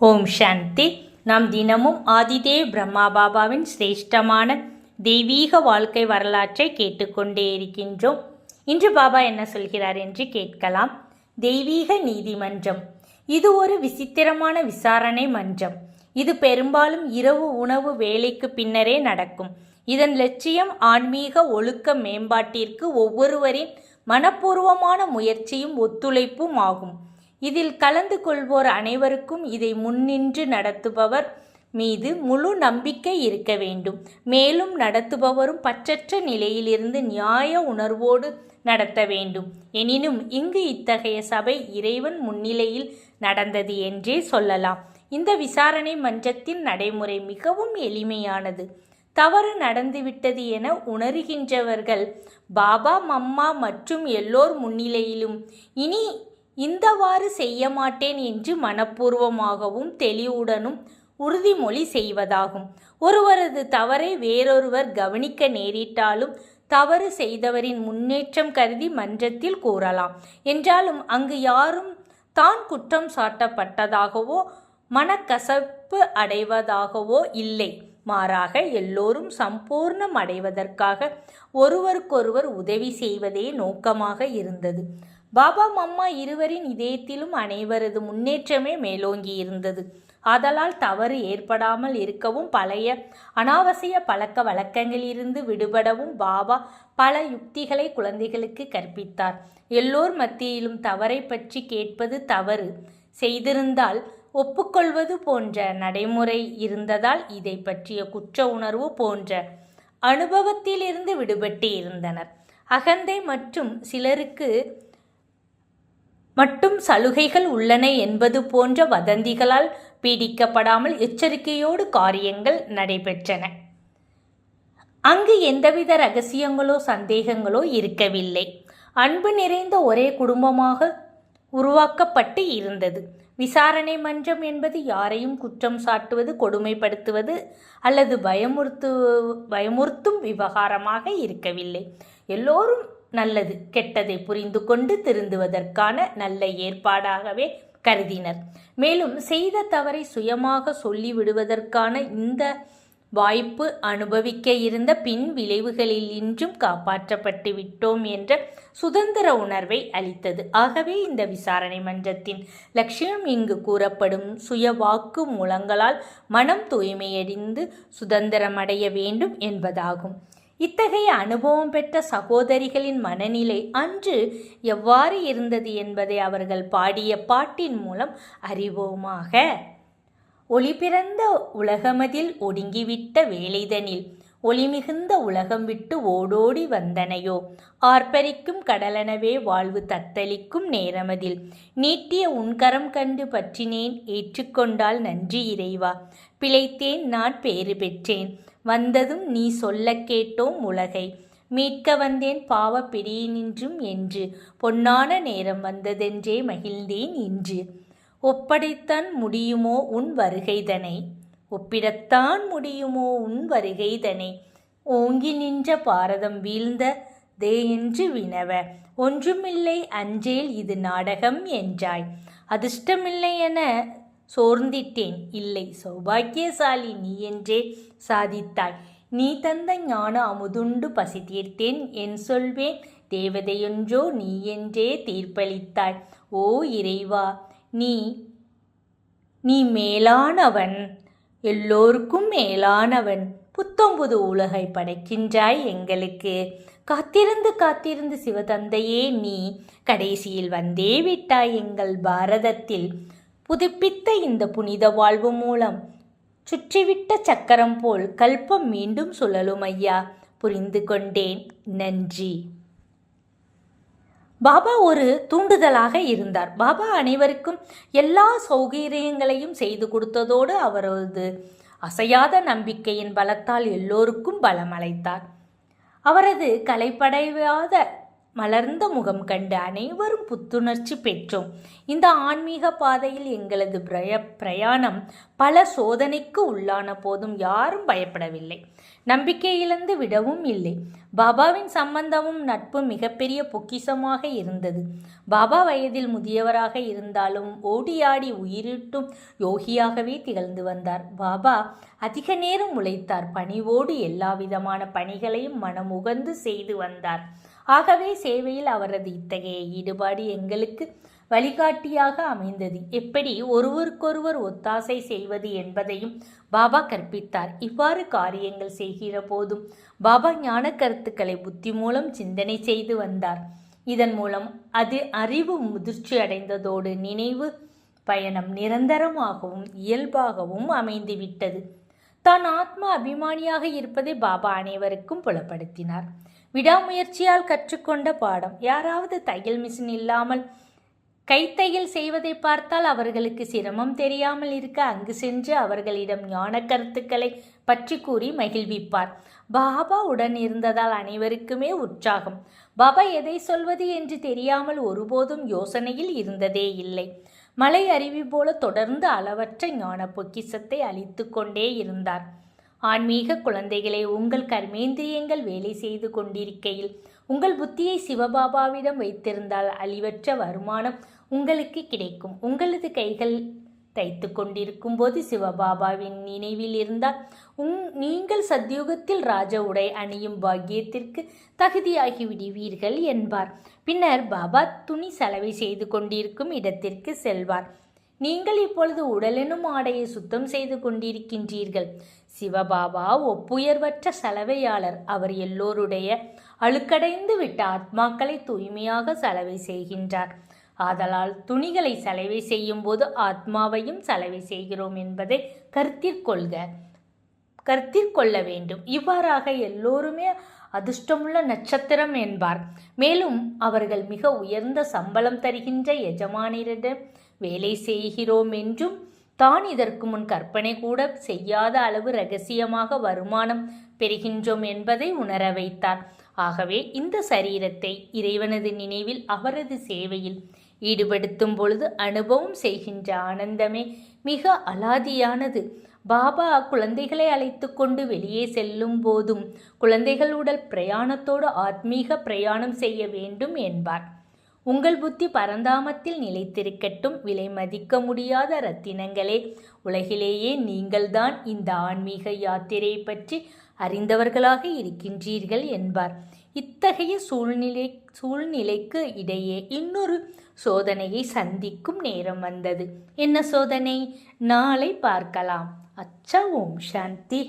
ஓம் சாந்தி. நாம் தினமும் ஆதிதேவ் பிரம்மா பாபாவின் சிரேஷ்டமான தெய்வீக வாழ்க்கை வரலாற்றை கேட்டுக்கொண்டே இருக்கின்றோம். இன்று பாபா என்ன சொல்கிறார் என்று கேட்கலாம். தெய்வீக நீதிமன்றம். இது ஒரு விசித்திரமான விசாரணை மன்றம். இது பெரும்பாலும் இரவு உணவு வேலைக்கு பின்னரே நடக்கும். இதன் லட்சியம் ஆன்மீக ஒழுக்க மேம்பாட்டிற்கு ஒவ்வொருவரின் மனப்பூர்வமான முயற்சியும் ஒத்துழைப்பும் ஆகும். இதில் கலந்து கொள்வோர் அனைவருக்கும் இதை முன்னின்று நடத்துபவர் மீது முழு நம்பிக்கை இருக்க வேண்டும். மேலும் நடத்துபவரும் பற்றற்ற நிலையிலிருந்து நியாய உணர்வோடு நடத்த வேண்டும். எனினும் இங்கு இத்தகைய சபை இறைவன் முன்னிலையில் நடந்தது என்றே சொல்லலாம். இந்த விசாரணை மன்றத்தின் நடைமுறை மிகவும் எளிமையானது. தவறு நடந்துவிட்டது என உணர்கின்றவர்கள் பாபா, மம்மா மற்றும் எல்லோர் முன்னிலையிலும் இனி இந்தவாறு செய்ய மாட்டேன் என்று மனப்பூர்வமாகவும் தெளிவுடனும் உறுதிமொழி செய்வதாகும். ஒருவரது தவறை வேறொருவர் கவனிக்க நேரிட்டாலும் தவறு செய்தவரின் முன்னேற்றம் கருதி மன்றத்தில் கூறலாம். என்றாலும் அங்கு யாரும் தான் குற்றம் சாட்டப்பட்டதாகவோ மனக்கசப்பு அடைவதாகவோ இல்லை. மாறாக எல்லோரும் சம்பூர்ணம் அடைவதற்காக ஒருவருக்கொருவர் உதவி செய்வதே நோக்கமாக இருந்தது. பாபா, மம்மா இருவரின் இதயத்திலும் அனைவரது முன்னேற்றமே மேலோங்கி இருந்தது. ஆதலால் தவறு ஏற்படாமல் இருக்கவும் பழைய அனாவசிய பழக்க வழக்கங்களிலிருந்து விடுபடவும் பாபா பல யுக்திகளை குழந்தைகளுக்கு கற்பித்தார். எல்லோர் மத்தியிலும் தவறை பற்றி கேட்பது, தவறு செய்திருந்தால் ஒப்புக்கொள்வது போன்ற நடைமுறை இருந்ததால் இதை பற்றிய குற்ற உணர்வு போன்ற அனுபவத்திலிருந்து விடுபட்டு இருந்தனர். அகந்தை மற்றும் சிலருக்கு மட்டும் சலுகைகள் உள்ளன என்பது போன்ற வதந்திகளால் பீடிக்கப்படாமல் எச்சரிக்கையோடு காரியங்கள் நடைபெற்றன. அங்கு எந்தவித ரகசியங்களோ சந்தேகங்களோ இருக்கவில்லை. அன்பு நிறைந்த ஒரே குடும்பமாக உருவாக்கப்பட்டு இருந்தது. விசாரணை மன்றம் என்பது யாரையும் குற்றம் சாட்டுவது, கொடுமைப்படுத்துவது அல்லது பயமுறுத்தும் விவகாரமாக இருக்கவில்லை. எல்லோரும் நல்லது கெட்டதை புரிந்து கொண்டு திருந்துவதற்கான நல்ல ஏற்பாடாகவே கருதினர். மேலும் செய்த தவறை சுயமாக சொல்லிவிடுவதற்கான இந்த வாய்ப்பு அனுபவிக்க இருந்த பின் விளைவுகளில் இன்றும் காப்பாற்றப்பட்டு விட்டோம் என்ற சுதந்திர உணர்வை அளித்தது. ஆகவே இந்த விசாரணை மன்றத்தின் லட்சியம் இங்கு கூறப்படும் சுய வாக்கு மூலங்களால் மனம் தூய்மையடைந்து சுதந்திரமடைய வேண்டும் என்பதாகும். இத்தகைய அனுபவம் பெற்ற சகோதரிகளின் மனநிலை அன்று எவ்வாறு இருந்தது என்பதை அவர்கள் பாடிய பாட்டின் மூலம் அறிவோமாக. ஒளி பிறந்த உலகமதில் ஒடுங்கிவிட்ட வேலைதனில் ஒளிமிகுந்த உலகம் விட்டு ஓடோடி வந்தனையோ, ஆர்ப்பரிக்கும் கடலெனவே வாழ்வு தத்தளிக்கும் நேரமதில் நீட்டிய உன்கரம் கண்டு பற்றினேன், ஏற்றுக்கொண்டால் நன்றி இறைவா, பிழைத்தேன் நான் பேறு பெற்றேன், வந்ததும் நீ சொல்ல கேட்டோம் உலகை, மீட்க வந்தேன் பாவ பிடியினின்றும் என்று, பொன்னான நேரம் வந்ததென்றே மகிழ்ந்தேன் இன்று, ஒப்படைத்தான் முடியுமோ உன் வருகைதனை, ஒப்பிடத்தான் முடியுமோ உன் வருகைதனை, ஓங்கி நின்ற பாரதம் வீழ்ந்த தே என்று வினவ, ஒன்றுமில்லை அஞ்சேல் இது நாடகம் என்றாய், அதிர்ஷ்டமில்லை என சோர்ந்திட்டேன், இல்லை சௌபாக்கியசாலி நீ என்றே சாதித்தாய், நீ தந்த ஞான அமுதுண்டு பசி தீர்த்தேன், என் சொல்வேன் தேவதையொன்றோ நீ என்றே தீர்ப்பளித்தாய், ஓ இறைவா நீ மேலானவன், எல்லோருக்கும் மேலானவன், புத்தம்புது உலகை படைக்கின்றாய் எங்களுக்கு, காத்திருந்து காத்திருந்து சிவதந்தையே நீ கடைசியில் வந்தே விட்டாய் எங்கள் பாரதத்தில், புதுப்பித்த இந்த புனித வாழ்வு மூலம் சுற்றிவிட்ட சக்கரம் போல் கல்பம் மீண்டும் சுழலும் ஐயா, புரிந்து கொண்டேன், நன்றி. பாபா ஒரு தூண்டுதலாக இருந்தார். பாபா அனைவருக்கும் எல்லா சௌகரியங்களையும் செய்து கொடுத்ததோடு அவரது அசையாத நம்பிக்கையின் பலத்தால் எல்லோருக்கும் பலம் அளித்தார். அவரது கலைப்படையாத மலர்ந்த முகம் கண்டு அனைவரும் புத்துணர்ச்சி பெற்றோம். இந்த ஆன்மீக பாதையில் எங்களது பிரயாணம் பல சோதனைக்கு உள்ளான போதும் யாரும் பயப்படவில்லை. நம்பிக்கை இழந்து விடவும் இல்லை. பாபாவின் சம்பந்தமும் நட்பும் மிகப்பெரிய பொக்கிஷமாக இருந்தது. பாபா வயதில் முதியவராக இருந்தாலும் ஓடியாடி உயிரிட்டும் யோகியாகவே திகழ்ந்து வந்தார். பாபா அதிக நேரம் உழைத்தார். பணிவோடு எல்லாவிதமான பணிகளையும் மனமுகந்து செய்து வந்தார். ஆகவே சேவையில் அவரது இத்தகைய ஈடுபாடு எங்களுக்கு வழிகாட்டியாக அமைந்தது. எப்படி ஒருவருக்கொருவர் ஒத்தாசை செய்வது என்பதையும் பாபா கற்பித்தார். இவ்வாறு காரியங்கள் செய்கிற போதும் பாபா ஞான கருத்துக்களை புத்தி மூலம் சிந்தனை செய்து வந்தார். இதன் மூலம் அது அறிவு முதிர்ச்சி அடைந்ததோடு நினைவு பயணம் நிரந்தரமாகவும் இயல்பாகவும் அமைந்துவிட்டது. தான் ஆத்ம அபிமானியாக இருப்பதை பாபா அனைவருக்கும் புலப்படுத்தினார். விடாமுயற்சியால் கற்றுக்கொண்ட பாடம். யாராவது தையல் மிஷின் இல்லாமல் கைத்தையல் செய்வதை பார்த்தால் அவர்களுக்கு சிரமம் தெரியாமல் இருக்க அங்கு சென்று அவர்களிடம் ஞான கருத்துக்களை பற்றி கூறி மகிழ்விப்பார். பாபா உடன் இருந்ததால் அனைவருக்குமே உற்சாகம். பாபா எதை சொல்வது என்று தெரியாமல் ஒருபோதும் யோசனையில் இருந்ததே இல்லை. மலை அருவி போல தொடர்ந்து அளவற்ற ஞான பொக்கிஷத்தை அளித்து கொண்டே இருந்தார். ஆன்மீக குழந்தைகளை, உங்கள் கர்மேந்திரியங்கள் வேலை செய்து கொண்டிருக்கையில் உங்கள் புத்தியை சிவபாபாவிடம் வைத்திருந்தால் அழிவற்ற வருமானம் உங்களுக்கு கிடைக்கும். உங்களது கைகள் தைத்து கொண்டிருக்கும் போது சிவபாபாவின் நினைவில் இருந்தால் நீங்கள் சத்யுகத்தில் ராஜ உடை அணியும் பாக்கியத்திற்கு தகுதியாகி விடுவீர்கள் என்பார். பின்னர் பாபா துணி சலவை செய்து கொண்டிருக்கும் இடத்திற்கு செல்வார். நீங்கள் இப்பொழுது உடலெனும் ஆடையை சுத்தம் செய்து கொண்டிருக்கின்றீர்கள். சிவபாபா ஒப்புயர்வற்ற சலவையாளர். அவர் எல்லோருடைய அழுக்கடைந்து விட்ட ஆத்மாக்களை தூய்மையாக சலவை செய்கின்றார். ஆதலால் துணிகளை சலவை செய்யும் போது ஆத்மாவையும் சலவை செய்கிறோம் என்பதை கருத்தில் கொள்ள வேண்டும். இவ்வாறாக எல்லோருமே அதிர்ஷ்டமுள்ள நட்சத்திரம் என்பார். மேலும் அவர்கள் மிக உயர்ந்த சம்பளம் தருகின்ற எஜமானிடம் வேலை செய்கிறோம் என்றும் தான் இதற்கு முன் கற்பனை கூட செய்யாத அளவு இரகசியமாக வருமானம் பெறுகின்றோம் என்பதை உணர வைத்தார். ஆகவே இந்த சரீரத்தை இறைவனது நினைவில் அவரது சேவையில் ஈடுபடுத்தும் பொழுது அனுபவம் செய்கின்ற ஆனந்தமே மிக அலாதியானது. பாபா குழந்தைகளை அழைத்து கொண்டு வெளியே செல்லும் போதும் குழந்தைகளுடன் பிரயாணத்தோடு ஆத்மீக பிரயாணம் செய்ய வேண்டும் என்பார். உங்கள் புத்தி பரந்தாமத்தில் நிலைத்திருக்கட்டும். விலை மதிக்க முடியாத ரத்தினங்களே, உலகிலேயே நீங்கள்தான் இந்த ஆன்மீக யாத்திரையை பற்றி அறிந்தவர்களாக இருக்கின்றீர்கள் என்பார். இத்தகைய சூழ்நிலைக்கு இடையே இன்னொரு சோதனையை சந்திக்கும் நேரம் வந்தது. என்ன சோதனை? நாளை பார்க்கலாம். அச்சா. ஓம் சாந்தி.